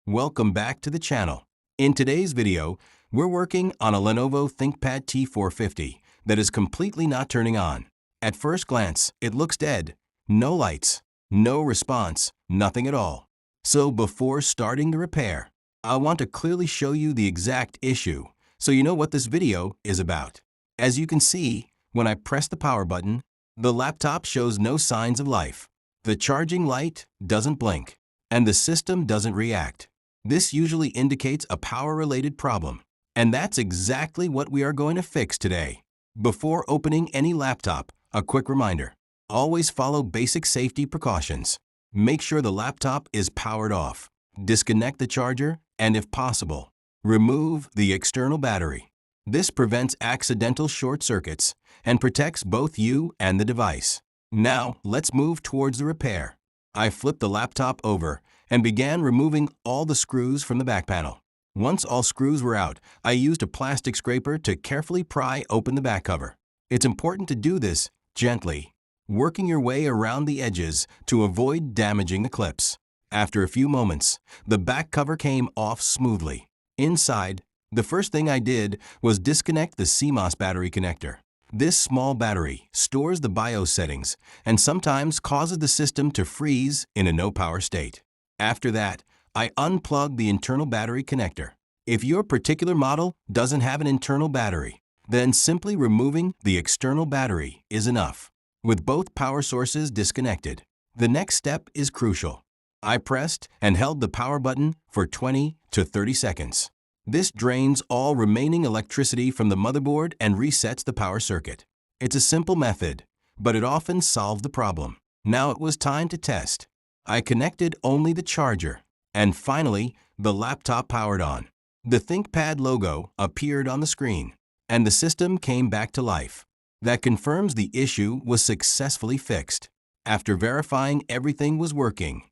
Welcome back to the channel. In today's video, we're working on a Lenovo ThinkPad T450 that is completely not turning on. At first glance, it looks dead. No lights, no response, nothing at all. So before starting the repair, I want to clearly show you the exact issue so you know what this video is about. As you can see, when I press the power button, the laptop shows no signs of life. The charging light doesn't blink, and the system doesn't react. This usually indicates a power-related problem, and that's exactly what we are going to fix today. Before opening any laptop, a quick reminder: always follow basic safety precautions. Make sure the laptop is powered off. Disconnect the charger, and if possible, remove the external battery. This prevents accidental short circuits and protects both you and the device. Now, let's move towards the repair. I flipped the laptop over and began removing all the screws from the back panel. Once all screws were out, I used a plastic scraper to carefully pry open the back cover. It's important to do this gently, working your way around the edges to avoid damaging the clips. After a few moments, the back cover came off smoothly. Inside, the first thing I did was disconnect the CMOS battery connector. This small battery stores the BIOS settings and sometimes causes the system to freeze in a no-power state. After that, I unplugged the internal battery connector. If your particular model doesn't have an internal battery, then simply removing the external battery is enough. With both power sources disconnected, the next step is crucial. I pressed and held the power button for 20 to 30 seconds. This drains all remaining electricity from the motherboard and resets the power circuit. It's a simple method, but it often solves the problem. Now it was time to test. I connected only the charger, and finally, the laptop powered on. The ThinkPad logo appeared on the screen, and the system came back to life. That confirms the issue was successfully fixed. After verifying everything was working,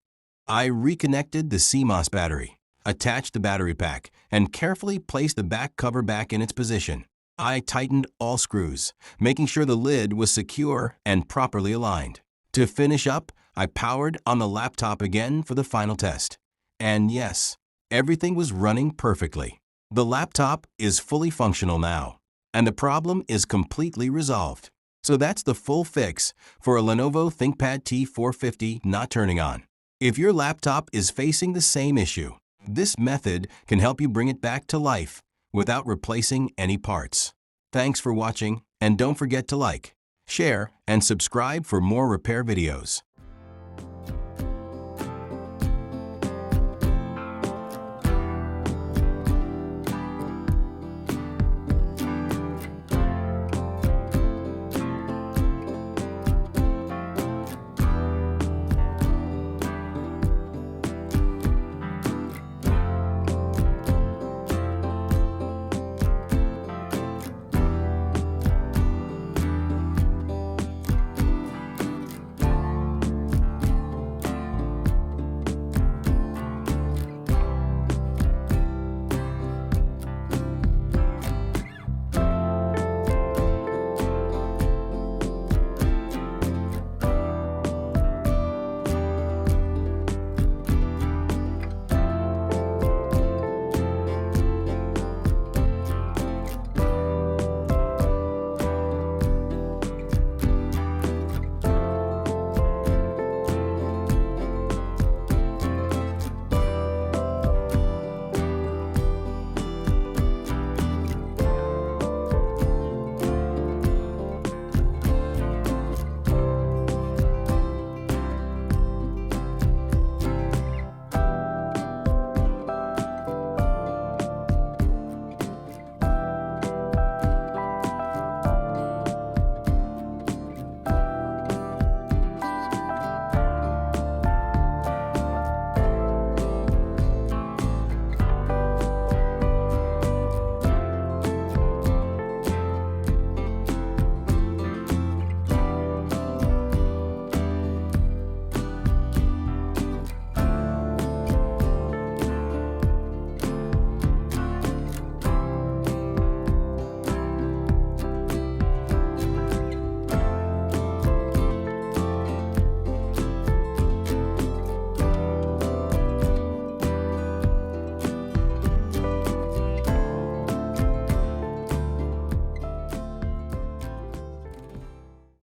I reconnected the CMOS battery, attached the battery pack, and carefully placed the back cover back in its position. I tightened all screws, making sure the lid was secure and properly aligned. To finish up, I powered on the laptop again for the final test. And yes, everything was running perfectly. The laptop is fully functional now, and the problem is completely resolved. So that's the full fix for a Lenovo ThinkPad T450 not turning on. If your laptop is facing the same issue, this method can help you bring it back to life without replacing any parts. Thanks for watching, and don't forget to like, share, and subscribe for more repair videos.